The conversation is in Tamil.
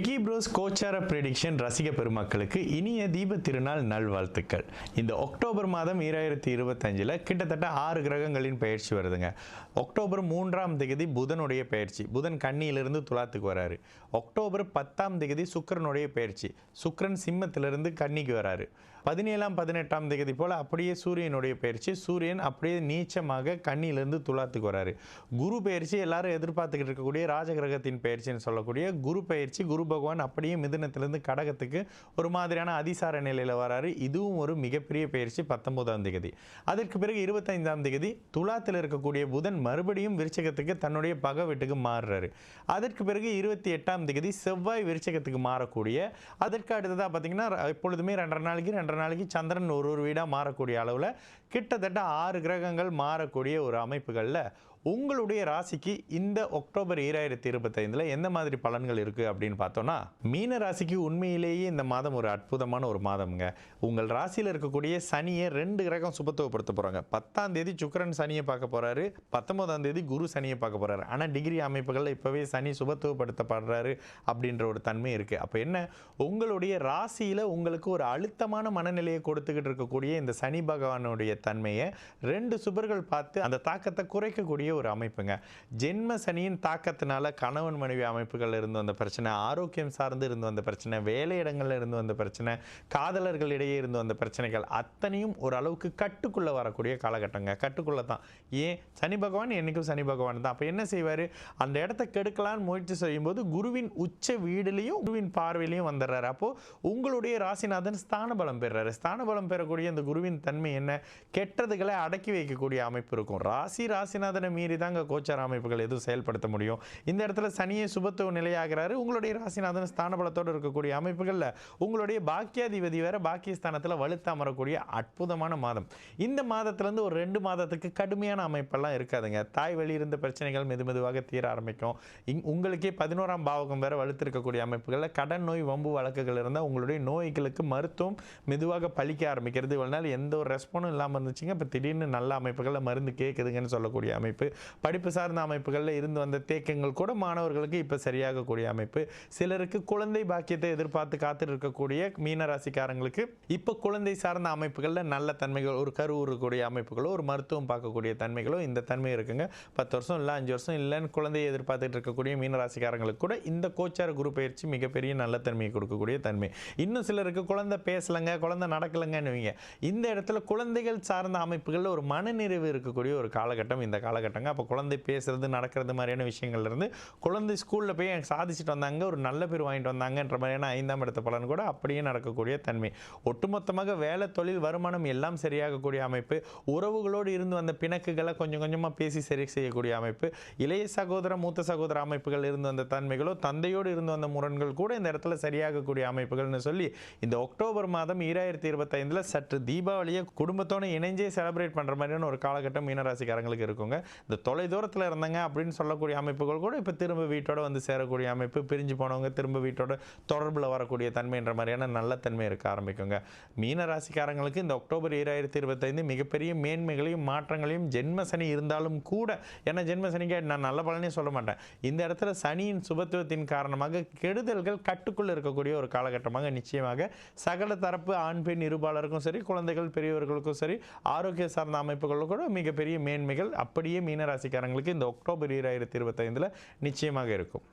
விக்கி ப்ரோஸ் கோச்சார ப்ரெடிக்ஷன் ரசிக பெருமக்களுக்கு இனிய தீப திருநாள் நல்வாழ்த்துக்கள். இந்த அக்டோபர் மாதம் 2025 கிட்டத்தட்ட 6 கிரகங்களின் பயிற்சி வருதுங்க. அக்டோபர் 3ஆம் தேதி புதனுடைய பயிற்சி, புதன் கன்னியிலிருந்து துலாத்துக்கு வராரு. அக்டோபர் 10ஆம் தேதி சுக்கிரனுடைய பயிற்சி, சுக்கிரன் சிம்மத்திலிருந்து கன்னிக்கு வராரு. 17ஆம் 18ஆம் தேதி போல் அப்படியே சூரியனுடைய பயிற்சி, சூரியன் அப்படியே நீச்சமாக கன்னியிலிருந்து துலாத்துக்கு வராரு. குரு பயிற்சி எல்லாரும் எதிர்பார்த்துக்கிட்டு இருக்கக்கூடிய ராஜகிரகத்தின் பயிற்சின்னு சொல்லக்கூடிய குரு பயிற்சி, குரு பகவான் அப்படியே மிதுனத்திலிருந்து கடகத்துக்கு ஒரு மாதிரியான அதிசார நிலையில் வராரு. இதுவும் ஒரு மிகப்பெரிய பயிற்சி 19ஆம் தேதி. அதற்கு பிறகு 25ஆம் தேதி துலாத்தில் இருக்கக்கூடிய புதன் மறுபடியும் விருச்சிகத்துக்கு தன்னுடைய பகை வீட்டுக்கு மாறுறாரு. அதற்கு பிறகு 28ஆம் தேதி செவ்வாய் விருச்சிகத்துக்கு மாறக்கூடிய, அதற்கு அடுத்ததாக பார்த்தீங்கன்னா எப்பொழுதுமே 2.5 நாளைக்கு சந்திரன் ஒரு வீடாக மாறக்கூடிய அளவில் கிட்டத்தட்ட 6 கிரகங்கள் மாறக்கூடிய ஒரு அமைப்புகளில் உங்களுடைய ராசிக்கு இந்த அக்டோபர் 2025 எந்த மாதிரி பலன்கள் இருக்குது அப்படின்னு பார்த்தோன்னா, மீன ராசிக்கு உண்மையிலேயே இந்த மாதம் ஒரு அற்புதமான ஒரு மாதம்ங்க. உங்கள் ராசியில் இருக்கக்கூடிய சனியை 2 கிரகம் சுபத்துவப்படுத்த போகிறாங்க. 10ஆம் தேதி சுக்கிரன் சனியை பார்க்க போகிறாரு, 19ஆம் தேதி குரு சனியை பார்க்க போகிறாரு. ஆனால் டிகிரி அமைப்புகளில் இப்போவே சனி சுபத்துவப்படுத்தப்படுறாரு அப்படின்ற ஒரு தன்மை இருக்குது. அப்போ என்ன, உங்களுடைய ராசியில் உங்களுக்கு ஒரு அழுத்தமான மனநிலையை கொடுத்துக்கிட்டு இருக்கக்கூடிய இந்த சனி பகவானுடைய தன்மையை 2 சுபர்கள் பார்த்து அந்த தாக்கத்தை குறைக்கக்கூடிய ஒரு அமைப்புங்க. ஜென்ம சனியின் தாக்கத்தினால கணவன் மனைவி அமைப்புகள் இருந்து வந்த பிரச்சனை, ஆரோக்கியம் சார்ந்து இருந்து வந்த பிரச்சனை, வேலை இடங்கள்ல இருந்து வந்த பிரச்சனை, காதலர்கள் இடையே இருந்து வந்த பிரச்சனைகள் அத்தனையும் ஓரளவுக்கு கட்டுக்குள்ள வரக்கூடிய காலகட்டங்க. கட்டுக்குள்ள தான். ஏன், சனி பகவான் என்னைக்கும் சனி பகவான் தான். அப்போ என்ன செய்வார், அந்த இடத்த கெடுக்கலான்னு முயற்சி செய்யும்போது குருவின் உச்ச வீடுலையும் குருவின் பார்வையிலையும் வந்துடுறாரு. அப்போ உங்களுடைய ராசிநாதன் ஸ்தான பலம் பெறுறாரு. ஸ்தான பலம் பெறக்கூடிய இந்த குருவின் தன்மை என்ன, கெட்டதுகளை அடக்கி வைக்கக்கூடிய அமைப்பு இருக்கும். ராசிநாதனை மீறி தாங்க கோச்சார அமைப்புகள் எதுவும் செயல்படுத்த முடியும். இந்த இடத்துல சனியை சுபத்துவ நிலையாகிறாரு. உங்களுடைய ராசிநாதன் ஸ்தான பலத்தோடு இருக்கக்கூடிய அமைப்புகளில் உங்களுடைய பாக்கியாதிபதி வேற பாக்கியஸ்தானத்தில் வலுத்து அமரக்கூடிய அற்புதமான மாதம். இந்த மாதத்திலேருந்து ஒரு 2 மாதத்துக்கு கடுமையான அமைப்பெல்லாம் இருக்காதுங்க. தாய் வழி இருந்த பிரச்சனைகள் மெதுவாக தீர ஆரம்பிக்கும். உங்களுக்கே 11ஆம் பாவகம் வேற வலுத்து இருக்கக்கூடிய அமைப்புகளில் கடன் நோய் வம்பு வழக்குகள் இருந்தால் உங்களுடைய நோய்களுக்கு மருத்துவம் மெதுவாக பழிக்க ஆரம்பிக்கிறது. இவ்வளவு நாள் எந்த ஒரு ரெஸ்பான்ஸும் இல்லாமல் இருந்துச்சுங்க, இப்போ திடீர்னு நல்ல அமைப்புகளில் மருந்து கேட்குதுங்கன்னு சொல்லக்கூடிய அமைப்பு. படிப்பு சார்ந்த அமைப்புகளில் இருந்து வந்த தேக்கங்கள் கூட மாணவர்களுக்கு இப்போ சரியாகக்கூடிய அமைப்பு. சிலருக்கு குழந்தை பாக்கியத்தை எதிர்பார்த்து காத்துட்டு இருக்கக்கூடிய மீனராசிக்காரங்களுக்கு இப்போ குழந்தை சார்ந்த அமைப்புகளில் நல்ல தன்மைகள், ஒரு கருவுறக்கூடிய அமைப்புகளோ ஒரு மருத்துவம் பார்க்கக்கூடிய தன்மைகளோ இந்த தன்மை இருக்குங்க. 10 வருஷம் இல்லை 5 வருஷம் இல்லைன்னு குழந்தையை எதிர்பார்த்துட்டு இருக்கக்கூடிய மீனராசிக்காரங்களுக்கு கூட இந்த கோச்சார குரு பயிற்சி மிகப்பெரிய நல்ல தன்மையை கொடுக்கக்கூடிய தன்மை. இன்னும் சிலருக்கு குழந்தை பேசலைங்க, குழந்தை நடக்கலைங்கன்னு இந்த இடத்துல குழந்தைகள் சார்ந்த அமைப்புகளில் ஒரு மனநிறைவு இருக்கக்கூடிய ஒரு காலகட்டம் இந்த காலகட்டங்க. அப்போ குழந்தை பேசுறது நடக்கிறது மாதிரியான விஷயங்கள்லேருந்து குழந்தை ஸ்கூலில் போய் எனக்கு சாதிச்சுட்டு வந்தாங்க, ஒரு நல்ல பேர் வாங்கிட்டு வந்தாங்கன்ற மாதிரியான 5ஆம் இடத்த பலன் கூட அப்படியே நடக்கக்கூடிய தன்மை. ஒட்டுமொத்தமாக வேலை, தொழில், வருமானம் எல்லாம் சரியாகக்கூடிய அமைப்பு. உறவுகளோடு இருந்து வந்த பிணக்குகளை கொஞ்சம் கொஞ்சமாக பேசி சரி செய்யக்கூடிய அமைப்பு. இளைய சகோதர மூத்த சகோதர அமைப்புகள் இருந்து வந்த தன்மைகளோ, தந்தையோடு இருந்து வந்த முரண்கள் கூட இந்த இடத்துல சரியாகக்கூடிய அமைப்புகள்னு சொல்லி இந்த அக்டோபர் மாதம் 2025 சற்று தீபாவளியை குடும்பத்தோடு இணைஞ்சே செலிப்ரேட் பண்ணுற மாதிரியான ஒரு காலகட்டம் மீனராசிக்காரங்களுக்கு இருக்குங்க. இந்த தொலைதூரத்தில் இருந்தாங்க அப்படின்னு சொல்லக்கூடிய அமைப்புகள் கூட இப்போ திரும்ப வீட்டோட வந்து சேரக்கூடிய அமைப்பு. பிரிஞ்சு போனவங்க திரும்ப வீட்டோட தொடர்பில் வரக்கூடிய தன்மைன்ற மாதிரியான நல்ல தன்மை இருக்க ஆரம்பிக்குங்க. மீன ராசிக்காரங்களுக்கு இந்த அக்டோபர் 2025 மிகப்பெரிய மேன்மைகளையும் மாற்றங்களையும், ஜென்ம சனி இருந்தாலும் கூட, ஏன்னா ஜென்ம சனிக்கு நான் நல்ல பலனே சொல்ல மாட்டேன், இந்த இடத்துல சனியின் சுபத்துவத்தின் காரணமாக கெடுதல்கள் கட்டுக்குள் இருக்கக்கூடிய ஒரு காலகட்டமாக நிச்சயமாக சகல தரப்பு ஆண் பெண் இருபாலருக்கும் சரி, குழந்தைகள் பெரியவர்களுக்கும் சரி, ஆரோக்கிய சார்ந்த அமைப்புகளும் கூட மிகப்பெரிய மேன்மைகள் அப்படியே மீனராசிக்காரங்களுக்கு இந்த அக்டோபர் 2025 நிச்சயமாக இருக்கும்.